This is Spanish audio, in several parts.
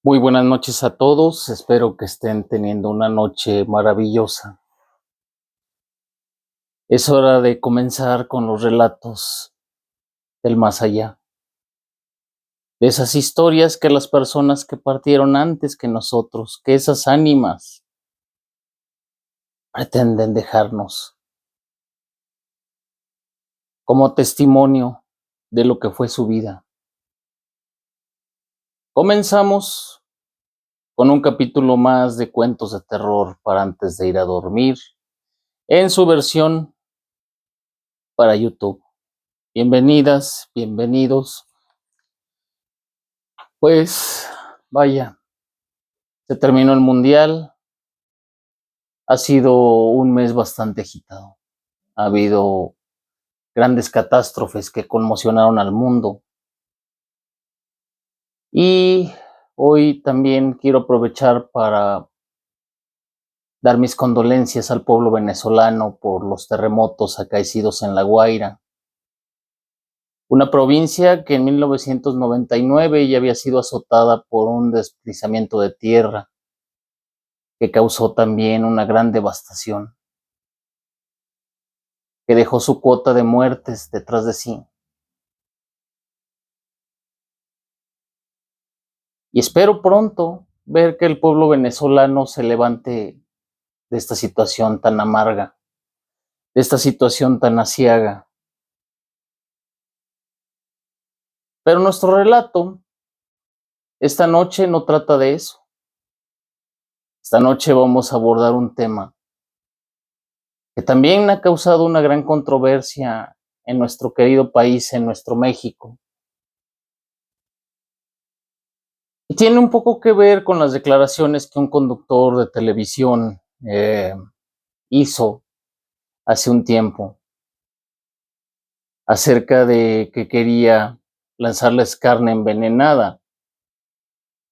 Muy buenas noches a todos, espero que estén teniendo una noche maravillosa. Es hora de comenzar con los relatos del más allá, de esas historias que las personas que partieron antes que nosotros, que esas ánimas pretenden dejarnos como testimonio de lo que fue su vida. Comenzamos con un capítulo más de cuentos de terror para antes de ir a dormir, en su versión para YouTube. Bienvenidas, bienvenidos. Pues vaya, se terminó el mundial, ha sido un mes bastante agitado. Ha habido grandes catástrofes que conmocionaron al mundo. Y hoy también quiero aprovechar para dar mis condolencias al pueblo venezolano por los terremotos acaecidos en La Guaira, una provincia que en 1999 ya había sido azotada por un deslizamiento de tierra que causó también una gran devastación, que dejó su cuota de muertes detrás de sí. Y espero pronto ver que el pueblo venezolano se levante de esta situación tan amarga, de esta situación tan aciaga. Pero nuestro relato esta noche no trata de eso. Esta noche vamos a abordar un tema que también ha causado una gran controversia en nuestro querido país, en nuestro México. Y tiene un poco que ver con las declaraciones que un conductor de televisión hizo hace un tiempo acerca de que quería lanzarles carne envenenada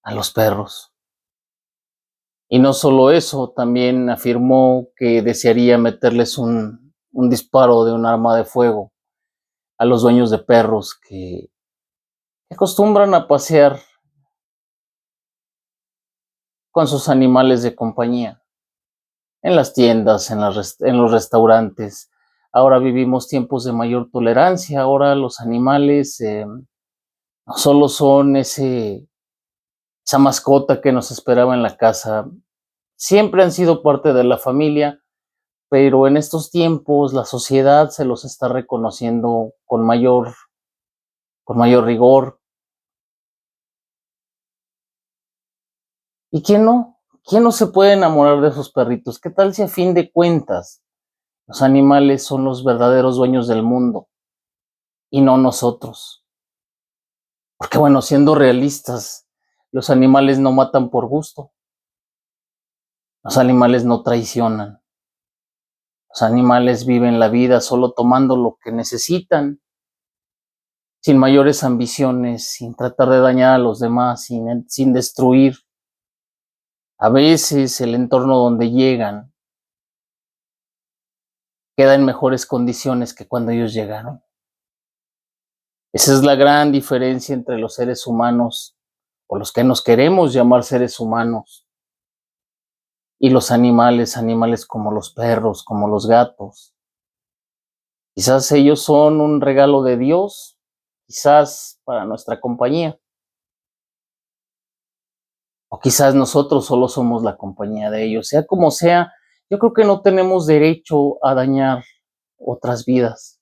a los perros. Y no solo eso, también afirmó que desearía meterles un disparo de un arma de fuego a los dueños de perros que acostumbran a pasear con sus animales de compañía en las tiendas, en los restaurantes. Ahora vivimos tiempos de mayor tolerancia, ahora los animales no solo son esa mascota que nos esperaba en la casa, siempre han sido parte de la familia, pero en estos tiempos la sociedad se los está reconociendo con mayor rigor. ¿Y quién no? ¿Quién no se puede enamorar de esos perritos? ¿Qué tal si a fin de cuentas los animales son los verdaderos dueños del mundo y no nosotros? Porque bueno, siendo realistas, los animales no matan por gusto, los animales no traicionan, los animales viven la vida solo tomando lo que necesitan, sin mayores ambiciones, sin tratar de dañar a los demás, sin destruir. A veces el entorno donde llegan queda en mejores condiciones que cuando ellos llegaron. Esa es la gran diferencia entre los seres humanos, o los que nos queremos llamar seres humanos, y los animales, animales como los perros, como los gatos. Quizás ellos son un regalo de Dios, quizás para nuestra compañía, o quizás nosotros solo somos la compañía de ellos. Sea como sea, yo creo que no tenemos derecho a dañar otras vidas.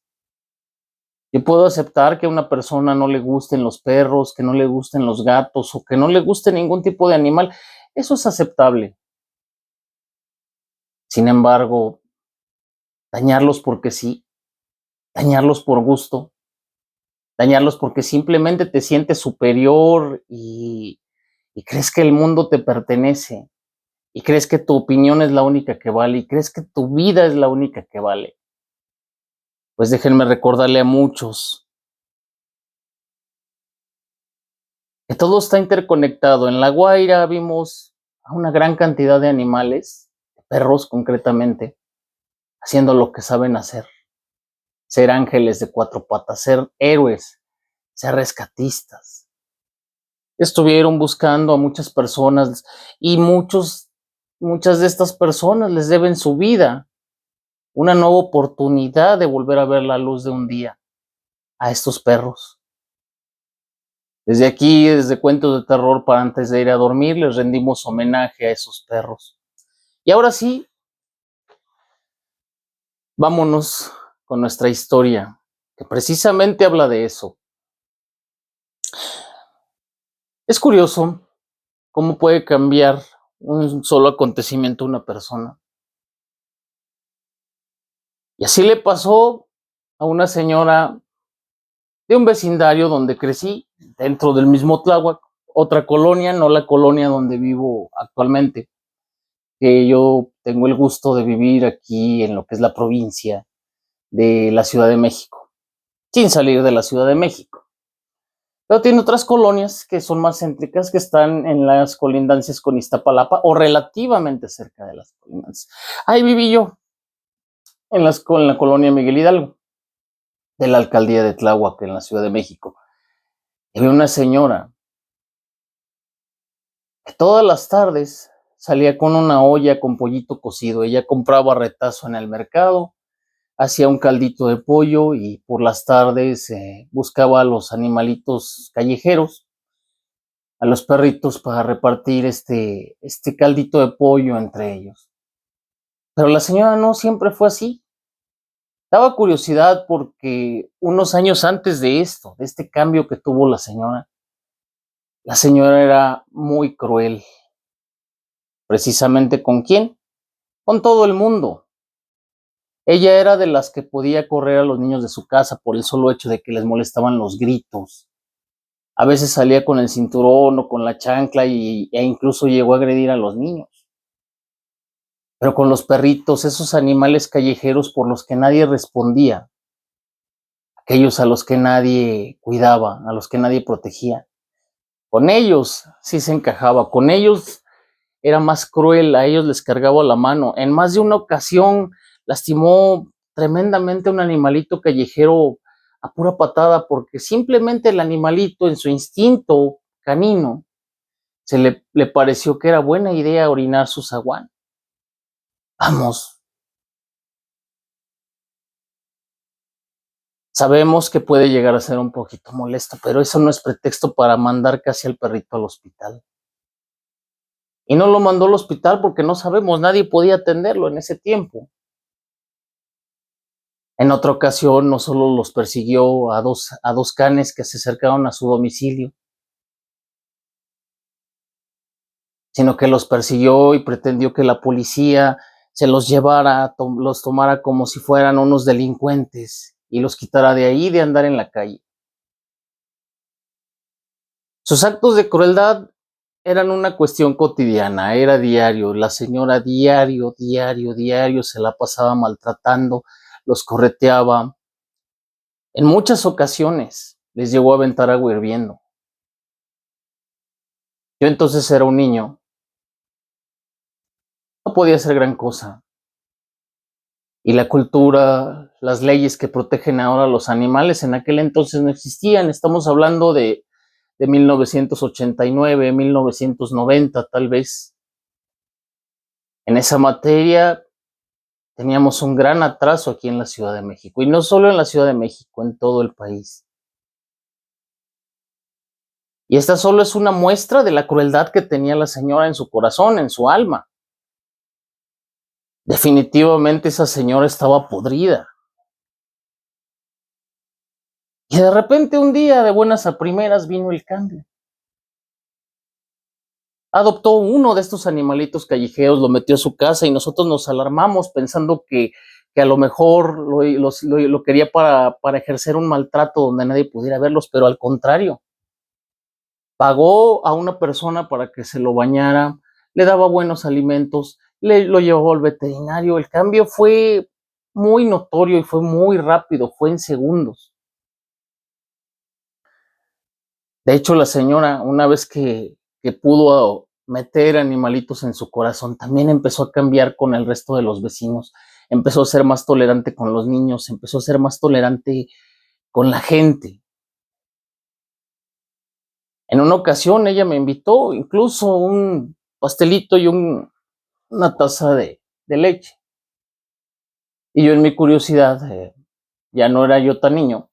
Yo puedo aceptar que a una persona no le gusten los perros, que no le gusten los gatos o que no le guste ningún tipo de animal. Eso es aceptable. Sin embargo, dañarlos porque sí, dañarlos por gusto, dañarlos porque simplemente te sientes superior y crees que el mundo te pertenece y crees que tu opinión es la única que vale y crees que tu vida es la única que vale. Pues déjenme recordarle a muchos que todo está interconectado. En La Guaira vimos a una gran cantidad de animales, perros concretamente, haciendo lo que saben hacer, ser ángeles de cuatro patas, ser héroes, ser rescatistas. estuvieron buscando a muchas personas y muchas de estas personas les deben su vida, una nueva oportunidad de volver a ver la luz de un día a estos perros. Desde aquí, desde Cuentos de Terror para antes de ir a dormir, les rendimos homenaje a esos perros. Y ahora sí, vámonos con nuestra historia, que precisamente habla de eso. Es curioso cómo puede cambiar un solo acontecimiento a una persona. Y así le pasó a una señora de un vecindario donde crecí, dentro del mismo Tláhuac, otra colonia, no la colonia donde vivo actualmente, que yo tengo el gusto de vivir aquí en lo que es la provincia de la Ciudad de México, sin salir de la Ciudad de México. Pero tiene otras colonias que son más céntricas, que están en las colindancias con Iztapalapa o relativamente cerca de las colindancias. Ahí viví yo, en la colonia Miguel Hidalgo, de la alcaldía de Tláhuac, en la Ciudad de México. Y había una señora que todas las tardes salía con una olla con pollito cocido. Ella compraba retazo en el mercado, hacía un caldito de pollo y por las tardes buscaba a los animalitos callejeros, a los perritos, para repartir este caldito de pollo entre ellos. Pero la señora no siempre fue así. Daba curiosidad porque unos años antes de esto, de este cambio que tuvo la señora era muy cruel. ¿Precisamente con quién? Con todo el mundo. Ella era de las que podía correr a los niños de su casa por el solo hecho de que les molestaban los gritos. A veces salía con el cinturón o con la chancla e incluso llegó a agredir a los niños. Pero con los perritos, esos animales callejeros por los que nadie respondía, aquellos a los que nadie cuidaba, a los que nadie protegía, con ellos sí se encajaba, con ellos era más cruel, a ellos les cargaba la mano. En más de una ocasión lastimó tremendamente a un animalito callejero a pura patada, porque simplemente el animalito, en su instinto canino, le pareció que era buena idea orinar su zaguán. Vamos, sabemos que puede llegar a ser un poquito molesto, pero eso no es pretexto para mandar casi al perrito al hospital. Y no lo mandó al hospital porque no sabemos, nadie podía atenderlo en ese tiempo. En otra ocasión, no solo los persiguió a dos canes que se acercaron a su domicilio, sino que los persiguió y pretendió que la policía se los llevara, los tomara como si fueran unos delincuentes y los quitara de ahí de andar en la calle. Sus actos de crueldad eran una cuestión cotidiana, era diario. La señora diario se la pasaba maltratando, los correteaba. En muchas ocasiones les llegó a aventar agua hirviendo. Yo entonces era un niño, no podía hacer gran cosa. Y la cultura, las leyes que protegen ahora a los animales en aquel entonces no existían. Estamos hablando de 1989, 1990 tal vez. En esa materia teníamos un gran atraso aquí en la Ciudad de México. Y no solo en la Ciudad de México, en todo el país. Y esta solo es una muestra de la crueldad que tenía la señora en su corazón, en su alma. Definitivamente esa señora estaba podrida. Y de repente un día, de buenas a primeras, vino el cambio. Adoptó uno de estos animalitos callejeros, lo metió a su casa y nosotros nos alarmamos pensando que a lo mejor lo quería para ejercer un maltrato donde nadie pudiera verlos, pero al contrario, pagó a una persona para que se lo bañara, le daba buenos alimentos, lo llevó al veterinario. El cambio fue muy notorio y fue muy rápido, fue en segundos. De hecho, la señora, una vez que pudo meter animalitos en su corazón, también empezó a cambiar con el resto de los vecinos. Empezó a ser más tolerante con los niños, empezó a ser más tolerante con la gente. En una ocasión ella me invitó incluso un pastelito y una taza de leche. Y yo en mi curiosidad, ya no era yo tan niño,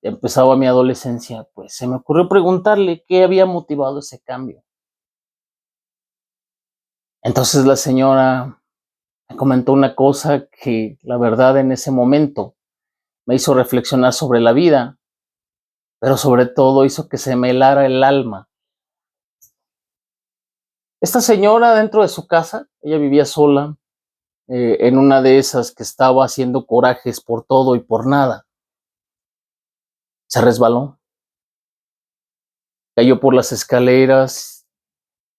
empezaba mi adolescencia, pues se me ocurrió preguntarle qué había motivado ese cambio. Entonces la señora me comentó una cosa que la verdad en ese momento me hizo reflexionar sobre la vida, pero sobre todo hizo que se me helara el alma. Esta señora dentro de su casa, ella vivía sola, en una de esas que estaba haciendo corajes por todo y por nada, se resbaló, cayó por las escaleras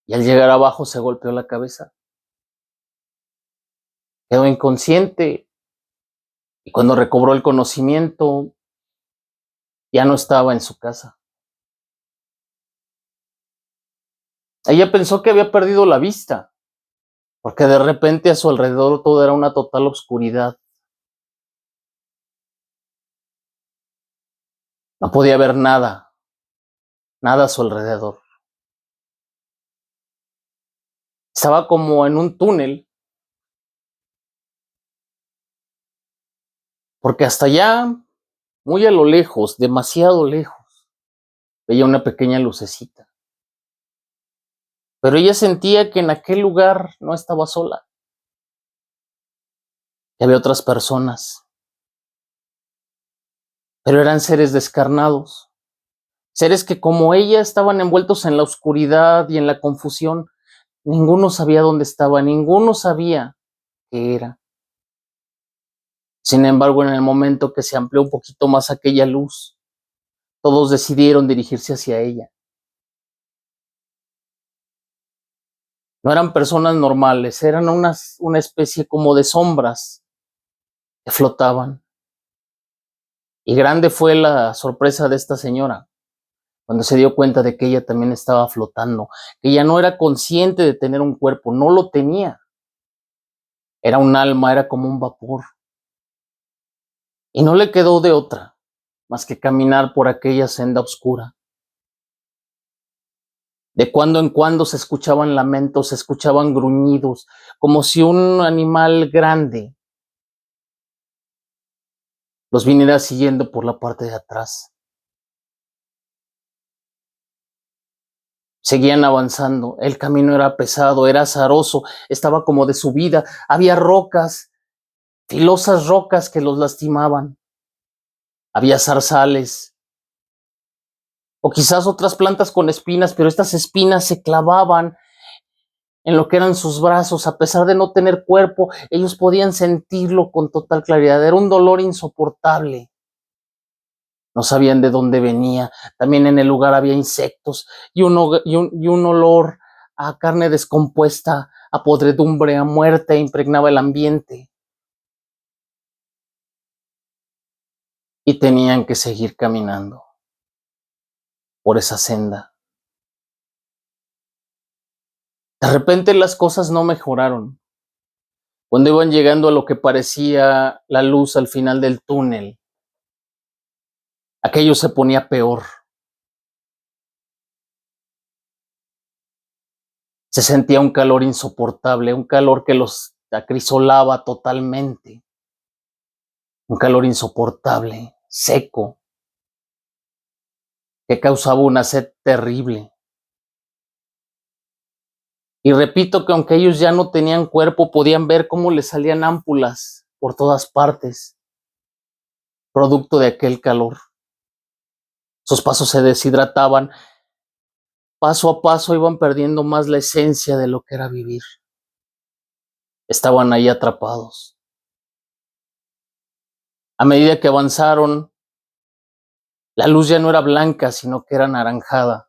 y al llegar abajo se golpeó la cabeza. Quedó inconsciente y cuando recobró el conocimiento ya no estaba en su casa. Ella pensó que había perdido la vista, porque de repente a su alrededor todo era una total oscuridad. No podía ver nada, nada a su alrededor. Estaba como en un túnel, porque hasta allá, muy a lo lejos, demasiado lejos, veía una pequeña lucecita. Pero ella sentía que en aquel lugar no estaba sola, que había otras personas, pero eran seres descarnados, seres que como ella estaban envueltos en la oscuridad y en la confusión. Ninguno sabía dónde estaba, ninguno sabía qué era. Sin embargo, en el momento que se amplió un poquito más aquella luz, todos decidieron dirigirse hacia ella. No eran personas normales, eran una especie como de sombras que flotaban. Y grande fue la sorpresa de esta señora cuando se dio cuenta de que ella también estaba flotando, que ella no era consciente de tener un cuerpo, no lo tenía. Era un alma, era como un vapor. Y no le quedó de otra más que caminar por aquella senda oscura. De cuando en cuando se escuchaban lamentos, se escuchaban gruñidos, como si un animal grande los viniera siguiendo por la parte de atrás. Seguían avanzando, el camino era pesado, era azaroso, estaba como de subida, había rocas, filosas rocas que los lastimaban, había zarzales, o quizás otras plantas con espinas, pero estas espinas se clavaban en lo que eran sus brazos, a pesar de no tener cuerpo, ellos podían sentirlo con total claridad, era un dolor insoportable. No sabían de dónde venía, también en el lugar había insectos y un olor a carne descompuesta, a podredumbre, a muerte impregnaba el ambiente. Y tenían que seguir caminando por esa senda. De repente las cosas no mejoraron. Cuando iban llegando a lo que parecía la luz al final del túnel, aquello se ponía peor. Se sentía un calor insoportable, un calor que los acrisolaba totalmente, un calor insoportable, seco, que causaba una sed terrible. Y repito que aunque ellos ya no tenían cuerpo, podían ver cómo les salían ámpulas por todas partes, producto de aquel calor. Sus pasos se deshidrataban, paso a paso iban perdiendo más la esencia de lo que era vivir. Estaban ahí atrapados. A medida que avanzaron, la luz ya no era blanca, sino que era anaranjada.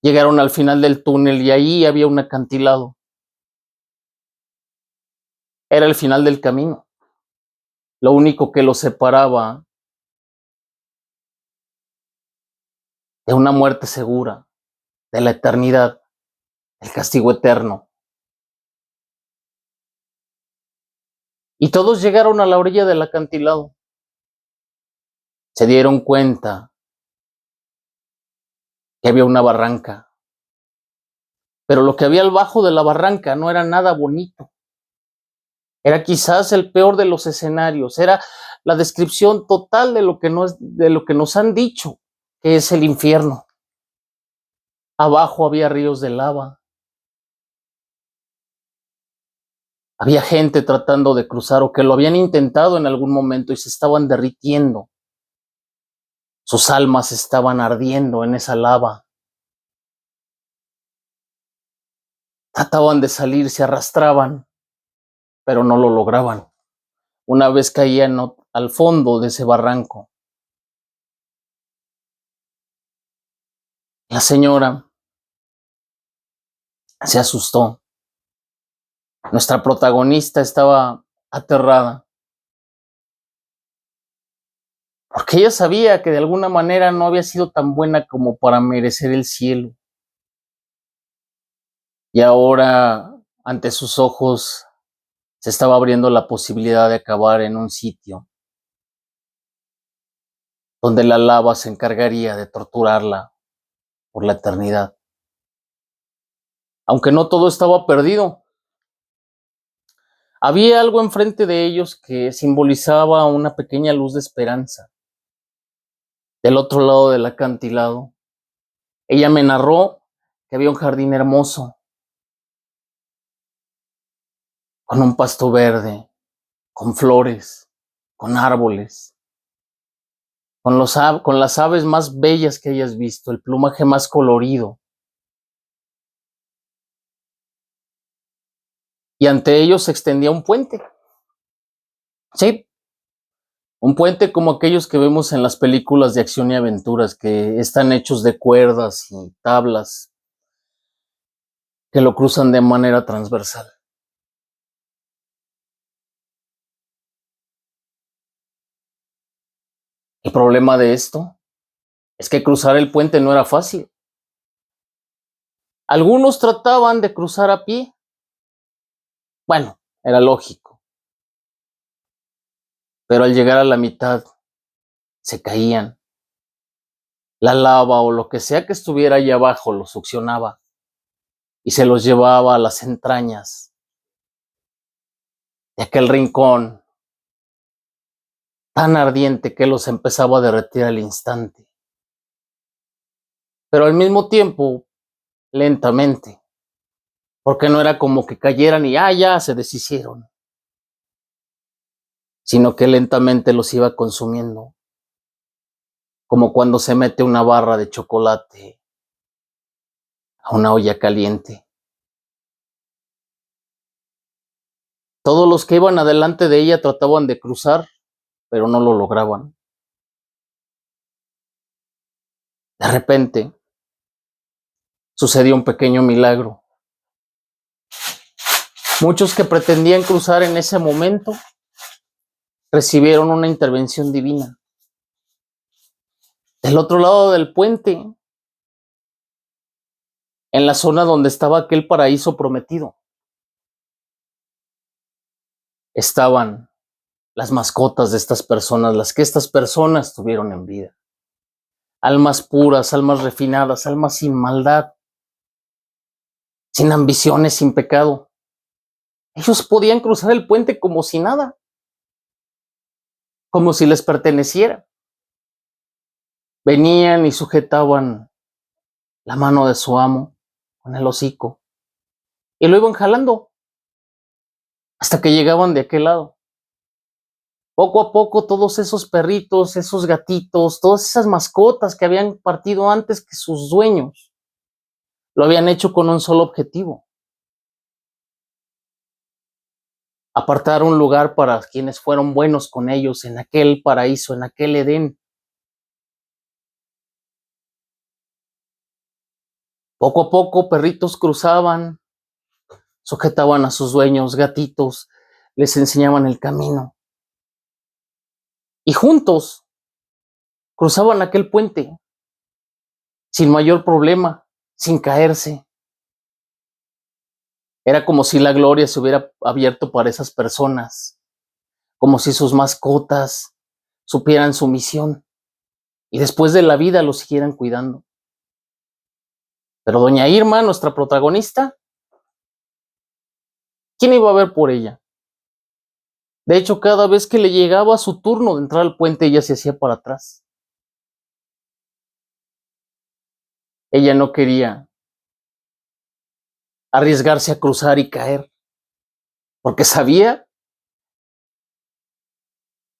Llegaron al final del túnel y ahí había un acantilado. Era el final del camino. Lo único que los separaba de una muerte segura, de la eternidad, el castigo eterno. Y todos llegaron a la orilla del acantilado. se dieron cuenta que había una barranca. Pero lo que había al bajo de la barranca no era nada bonito. Era quizás el peor de los escenarios. Era la descripción total de lo que nos han dicho, que es el infierno. Abajo había ríos de lava. Había gente tratando de cruzar o que lo habían intentado en algún momento y se estaban derritiendo. Sus almas estaban ardiendo en esa lava. Trataban de salir, se arrastraban, pero no lo lograban. Una vez caían al fondo de ese barranco, la señora se asustó. Nuestra protagonista estaba aterrada, porque ella sabía que de alguna manera no había sido tan buena como para merecer el cielo. Y ahora, ante sus ojos, se estaba abriendo la posibilidad de acabar en un sitio donde la lava se encargaría de torturarla por la eternidad. Aunque no todo estaba perdido, había algo enfrente de ellos que simbolizaba una pequeña luz de esperanza. Del otro lado del acantilado, ella me narró que había un jardín hermoso, con un pasto verde, con flores, con árboles, con las aves más bellas que hayas visto, el plumaje más colorido. Y ante ellos se extendía un puente. Sí, un puente como aquellos que vemos en las películas de acción y aventuras, que están hechos de cuerdas y tablas que lo cruzan de manera transversal. El problema de esto es que cruzar el puente no era fácil. Algunos trataban de cruzar a pie. Bueno, era lógico. Pero al llegar a la mitad, se caían. La lava o lo que sea que estuviera ahí abajo los succionaba y se los llevaba a las entrañas de aquel rincón tan ardiente que los empezaba a derretir al instante. Pero al mismo tiempo, lentamente, porque no era como que cayeran y ya se deshicieron, sino que lentamente los iba consumiendo, como cuando se mete una barra de chocolate a una olla caliente. Todos los que iban adelante de ella trataban de cruzar, pero no lo lograban. De repente, sucedió un pequeño milagro. Muchos que pretendían cruzar en ese momento recibieron una intervención divina. Del otro lado del puente, en la zona donde estaba aquel paraíso prometido, estaban las mascotas de estas personas, las que estas personas tuvieron en vida. Almas puras, almas refinadas, almas sin maldad, sin ambiciones, sin pecado. Ellos podían cruzar el puente como si nada, como si les perteneciera. Venían y sujetaban la mano de su amo con el hocico y lo iban jalando hasta que llegaban de aquel lado. Poco a poco todos esos perritos, esos gatitos, todas esas mascotas que habían partido antes que sus dueños, lo habían hecho con un solo objetivo: apartar un lugar para quienes fueron buenos con ellos en aquel paraíso, en aquel Edén. Poco a poco perritos cruzaban, sujetaban a sus dueños, gatitos les enseñaban el camino. Y juntos cruzaban aquel puente sin mayor problema, sin caerse. Era como si la gloria se hubiera abierto para esas personas, como si sus mascotas supieran su misión. y después de la vida lo siguieran cuidando. Pero doña Irma, nuestra protagonista, ¿quién iba a ver por ella? De hecho, cada vez que le llegaba su turno de entrar al puente, ella se hacía para atrás. Ella no quería arriesgarse a cruzar y caer, porque sabía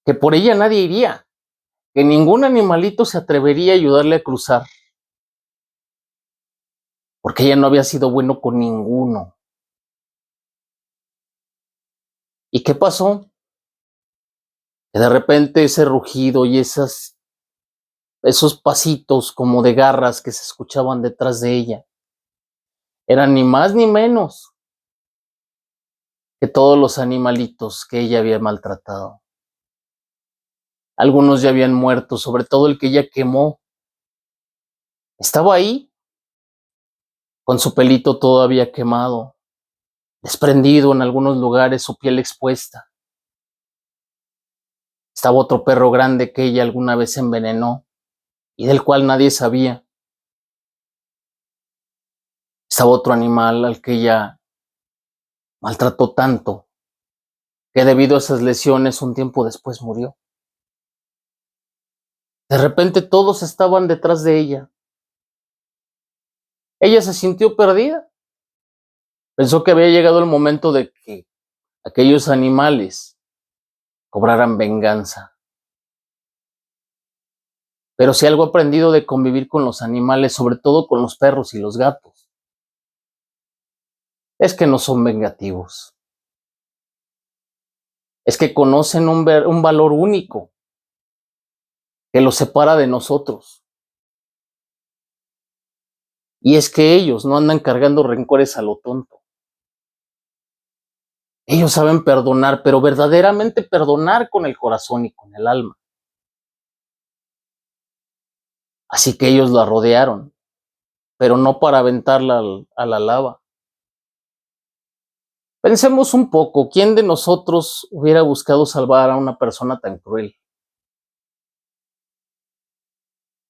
que por ella nadie iría, que ningún animalito se atrevería a ayudarle a cruzar, porque ella no había sido bueno con ninguno. ¿Y qué pasó? Que de repente ese rugido y esos pasitos como de garras que se escuchaban detrás de ella eran ni más ni menos que todos los animalitos que ella había maltratado. Algunos ya habían muerto, sobre todo el que ella quemó. Estaba ahí, con su pelito todavía quemado, desprendido en algunos lugares, su piel expuesta. Estaba otro perro grande que ella alguna vez envenenó y del cual nadie sabía. Estaba otro animal al que ella maltrató tanto que debido a esas lesiones un tiempo después murió. De repente todos estaban detrás de ella. Ella se sintió perdida. Pensó que había llegado el momento de que aquellos animales cobraran venganza. Pero si algo he aprendido de convivir con los animales, sobre todo con los perros y los gatos, es que no son vengativos. Es que conocen un valor único que los separa de nosotros. Y es que ellos no andan cargando rencores a lo tonto. Ellos saben perdonar, pero verdaderamente perdonar con el corazón y con el alma. Así que ellos la rodearon, pero no para aventarla a la lava. Pensemos un poco, ¿quién de nosotros hubiera buscado salvar a una persona tan cruel?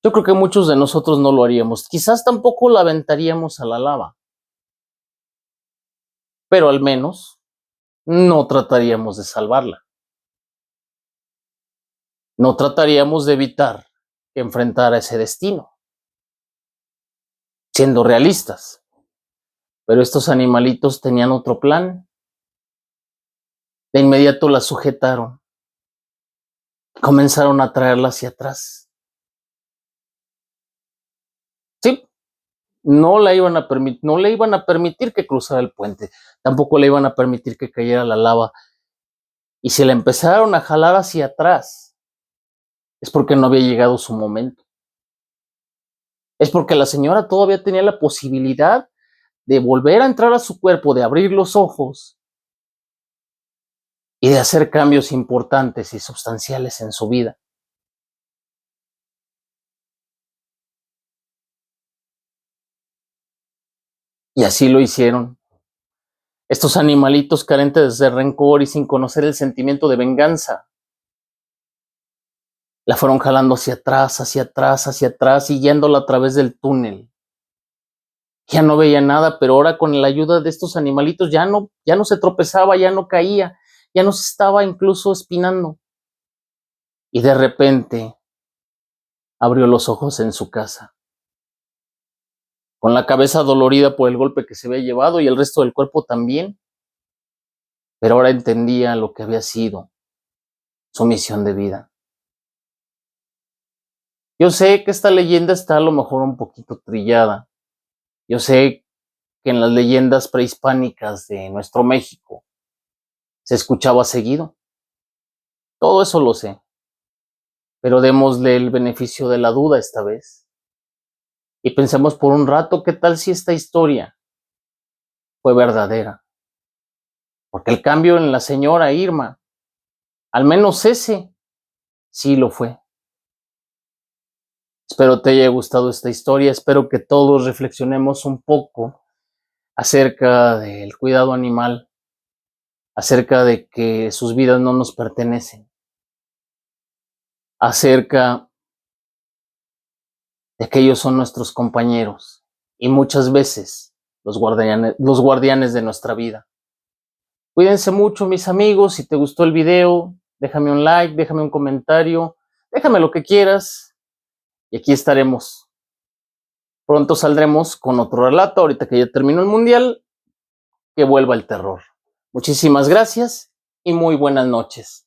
Yo creo que muchos de nosotros no lo haríamos. Quizás tampoco la aventaríamos a la lava, pero al menos no trataríamos de salvarla. No trataríamos de evitar que enfrentara ese destino, siendo realistas. Pero estos animalitos tenían otro plan. De inmediato la sujetaron. Comenzaron a traerla hacia atrás. Sí, no le iban a permitir que cruzara el puente. Tampoco le iban a permitir que cayera a la lava. Y si la empezaron a jalar hacia atrás, es porque no había llegado su momento. Es porque la señora todavía tenía la posibilidad de volver a entrar a su cuerpo, de abrir los ojos y de hacer cambios importantes y sustanciales en su vida. Y así lo hicieron. Estos animalitos carentes de rencor y sin conocer el sentimiento de venganza, la fueron jalando hacia atrás, hacia atrás, hacia atrás, siguiéndola a través del túnel. Ya no veía nada, pero ahora con la ayuda de estos animalitos ya no se tropezaba, ya no caía, ya no se estaba incluso espinando. Y de repente abrió los ojos en su casa, con la cabeza dolorida por el golpe que se había llevado y el resto del cuerpo también, pero ahora entendía lo que había sido su misión de vida. Yo sé que esta leyenda está a lo mejor un poquito trillada. Yo sé que en las leyendas prehispánicas de nuestro México se escuchaba seguido. Todo eso lo sé, pero démosle el beneficio de la duda esta vez. Y pensemos por un rato qué tal si esta historia fue verdadera. Porque el cambio en la señora Irma, al menos ese, sí lo fue. Espero te haya gustado esta historia, espero que todos reflexionemos un poco acerca del cuidado animal, acerca de que sus vidas no nos pertenecen, acerca de que ellos son nuestros compañeros y muchas veces los guardianes de nuestra vida. Cuídense mucho, mis amigos. Si te gustó el video, déjame un like, déjame un comentario, déjame lo que quieras y aquí estaremos. Pronto saldremos con otro relato, ahorita que ya terminó el mundial, que vuelva el terror. Muchísimas gracias y muy buenas noches.